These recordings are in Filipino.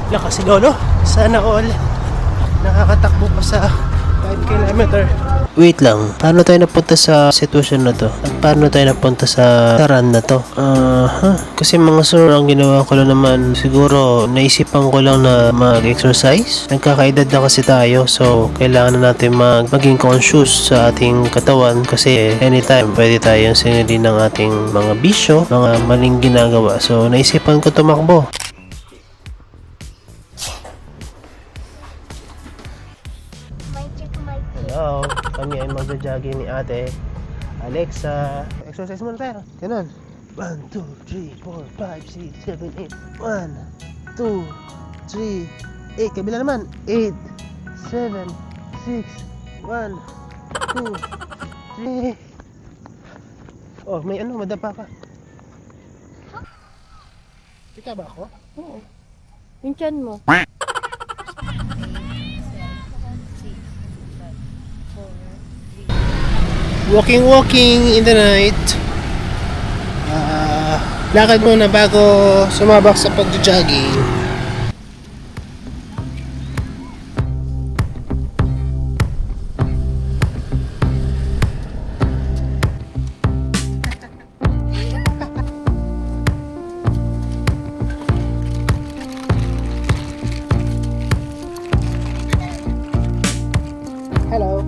Lakas si Lolo. Sana all nakakatakbo pa sa 5 kilometer. Wait lang, paano tayo napunta sa sitwasyon na to? At paano tayo napunta sa run na to? Kasi mga sir, ang ginawa ko lang naman, siguro naisipan ko lang na mag-exercise. Nagkakaedad na kasi tayo, so kailangan na natin maging conscious sa ating katawan kasi anytime pwede tayong sinilin ng ating mga bisyo, mga maling ginagawa. So naisipan ko tumakbo. Hello, kami ay magja-jogging ni ate Alexa. Exercise muna tayo. Ganun. 1, 2, 3, 4, 5, 6, 7, 8. 1, 2, 3, 8. Kabila naman. 8, 7, 6, 1, 2, 3. Oh, may ano, madapa ka. Ika ba ako? Oo. Yung tiyan mo. Walking in the night. Lakad muna bago sumabak sa pag-jogging. Hello.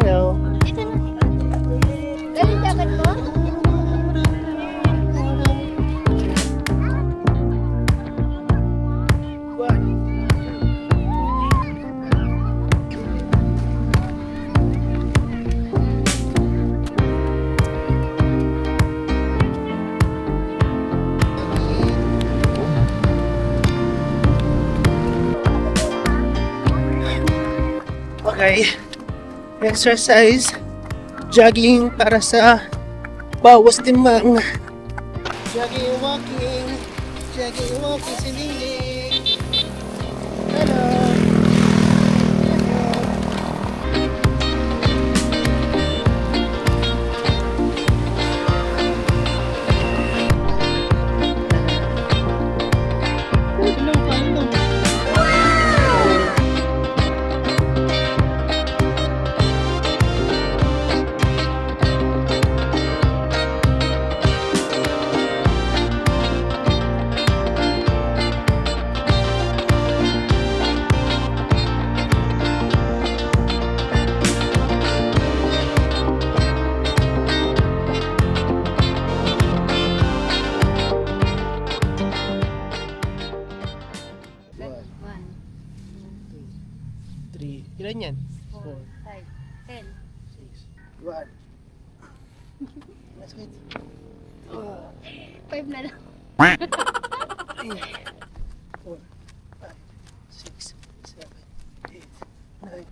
Hello. Ito na. Galing jacket mo? Okay. Exercise. Jogging para sa bawas timbang. Jogging, walking. Jogging, walking. Siniling. Hello. Ilan yan? 4, 5, 10. 6, 1. Let's wait. 5 na lang. 4, 5, 6, 7, 8, 9.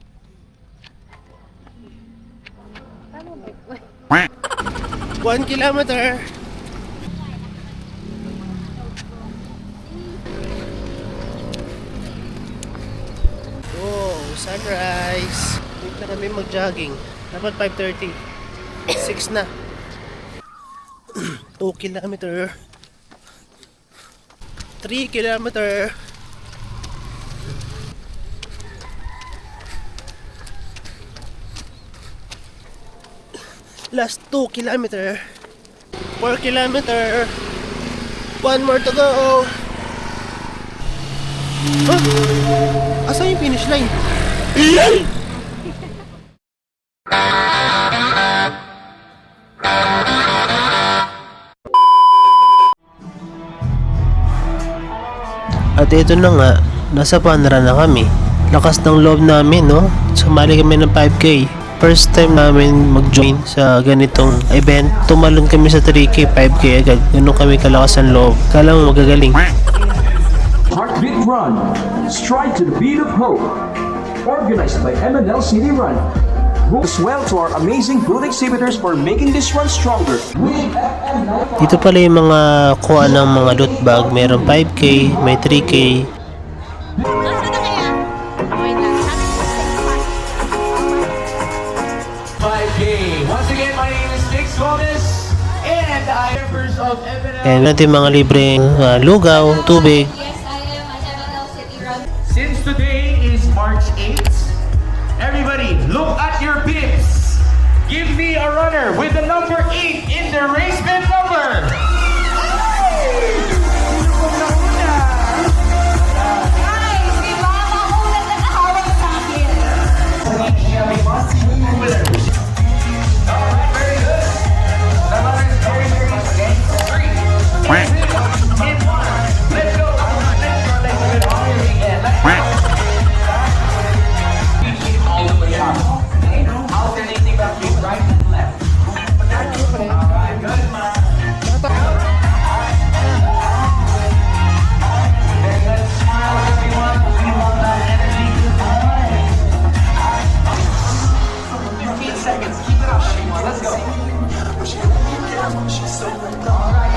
Tama ba? 1 kilometer. Oh, sunrise. Wait na kami mag-jogging. Dapat 5:30. 6 na. 2 kilometer. 3 kilometer. Last 2 kilometer. 4 kilometer. 1 more to go. Huh? Asan yung finish line? At ito na nga, nasa Panra na kami. Lakas ng loob namin, no? Sumali kami ng 5K. First time namin mag-join sa ganitong event. Tumalon kami sa 3K, 5K agad. Ganun kami kalakas ang loob. Kala mo magagaling. Heartbeat Run, Stride to the Beat of Hope, organized by MNL City Run. As well to our amazing booth exhibitors for making this run stronger. Dito pala yung mga kuha ng mga loot bag. Mayroong 5K, may 3K. Nasaan na kaya? Okay na. 5K. Once again, my name is Nick Gomez, and I am members of MNL. Kaya natin mga libreng lugaw, tubig. Yes, runner with the number 8 in the race bib number. Guys, di ba? Makulat na kahawag sa akin.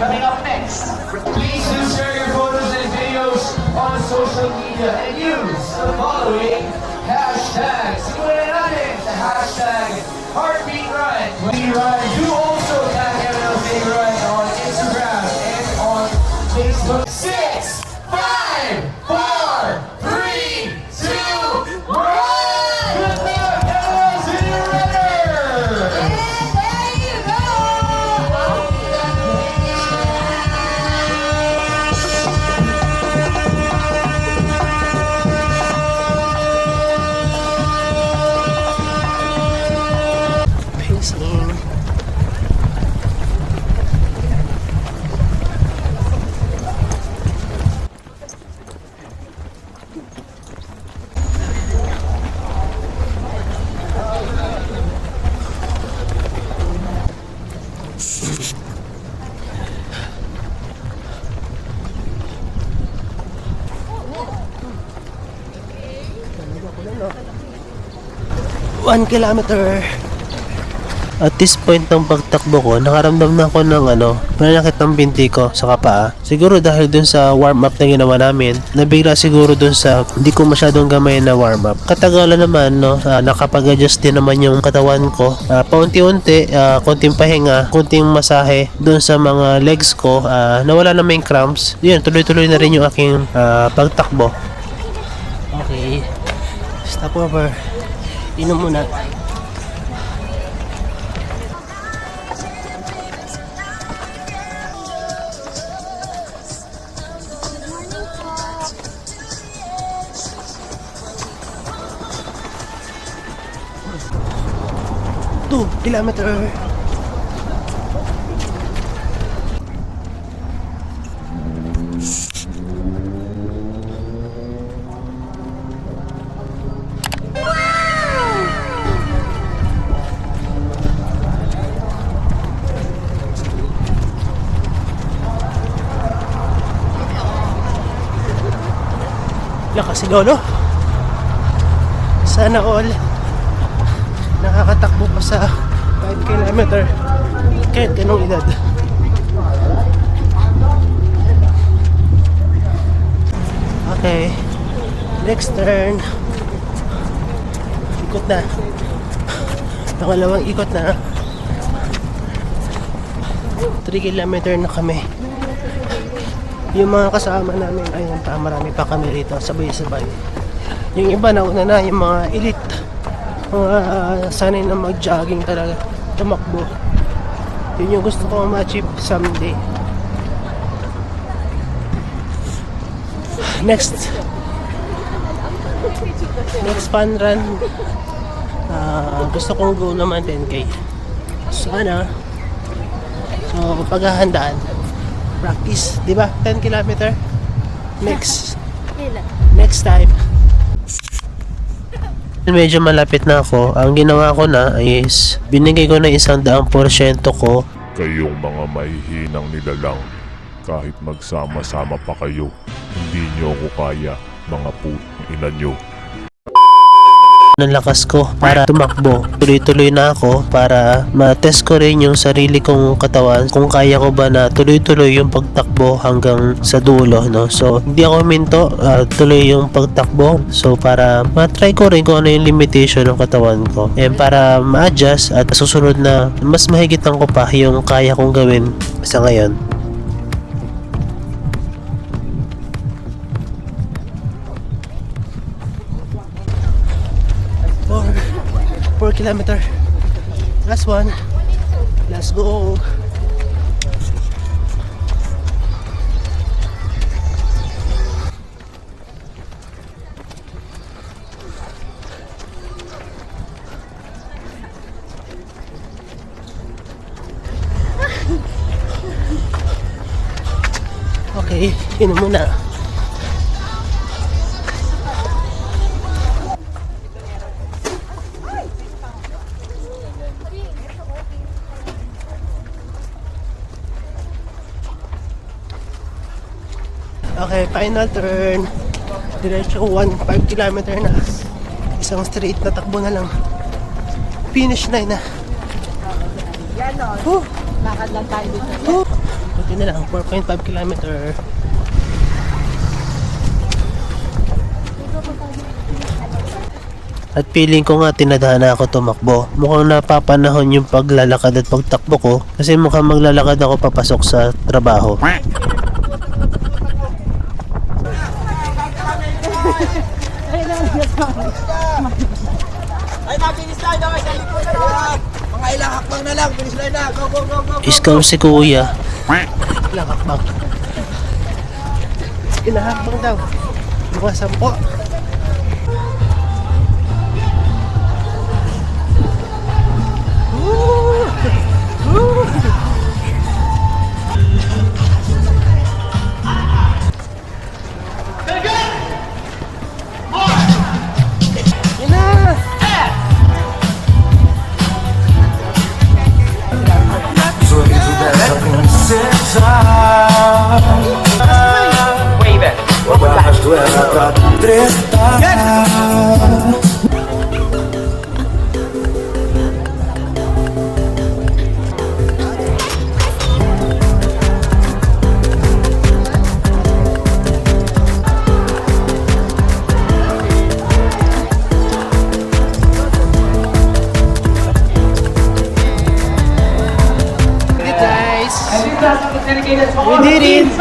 Coming up next, please do share your photos and videos on social media and use the following hashtags. Simulan natin sa hashtag Heartbeat Run. When you run, do also tag MNL City Run on Instagram and on Facebook. 6, 5, 4, 3, 2, 1! Good luck, MNL City Runner! There you go! Pacing. One kilometer. At this point ng pagtakbo ko, nakaramdam na ako ng pananakit ng binti ko sa paa. Siguro dahil dun sa warm up na ginawa namin, nabigla siguro dun sa hindi ko masyadong gamay na warm up. Katagalan naman, nakapag-adjust din naman yung katawan ko. Paunti-unti, konting pahinga, konting masahe dun sa mga legs ko, nawala na may cramps. Yun, tuloy-tuloy na rin yung aking pagtakbo. Okay, stop over. Inom muna. Two kilometer. Lakas si Lolo. Sana all nakakatakbo pa sa 5 kilometer kahit ganong edad. Okay, next turn. Ikot na. Pangalawang ikot na. 3 kilometer na kami. Yung mga kasama namin, ayun pa, marami pa kami rito, sabay-sabay. Yung iba nauna na, yung mga elite, mga sanay na mag-jogging talaga, tumakbo. Yun yung gusto ko ma-achieve someday. Next fun run, gusto kong go naman 10k. Sana. So paghahandaan, practice, di ba? 10 kilometer. Next time. Medyo malapit na ako. Ang ginawa ko na is binigay ko na 100% ko. Kayong mga mahihinang nilalang, kahit magsama-sama pa kayo, hindi nyo ako kaya, mga putang ina nyo. Ng lakas ko para tumakbo. Tuloy-tuloy na ako para ma-test ko rin yung sarili kong katawan kung kaya ko ba na tuloy-tuloy yung pagtakbo hanggang sa dulo, no? So, hindi ako minto, tuloy yung pagtakbo. So, para ma-try ko rin kung ano yung limitation ng katawan ko. And para ma-adjust at susunod na mas mahigitan ko pa yung kaya kong gawin sa ngayon. 4 kilometer. Last one. Let's go. Okay, yun muna. Okay, final turn. Diretso 1.5 kilometer na. Isang straight na takbo na lang. Finish line na. Lakad lang tayo dito. Buti na lang, 4.5 kilometer. At feeling ko nga tinadhana ako tumakbo. Mukhang napapanahon yung paglalakad at pagtakbo ko kasi mukhang maglalakad ako papasok sa trabaho. Ay, mabilis tayo daw. Sa likod na lang. Mga ilang hakbang na lang. Bilis tayo na. Go, go, go, go. Scam si kuya. Ilang hakbang. Ilang hakbang daw. Mga 10. And this has dedicated to all We the did it. teams.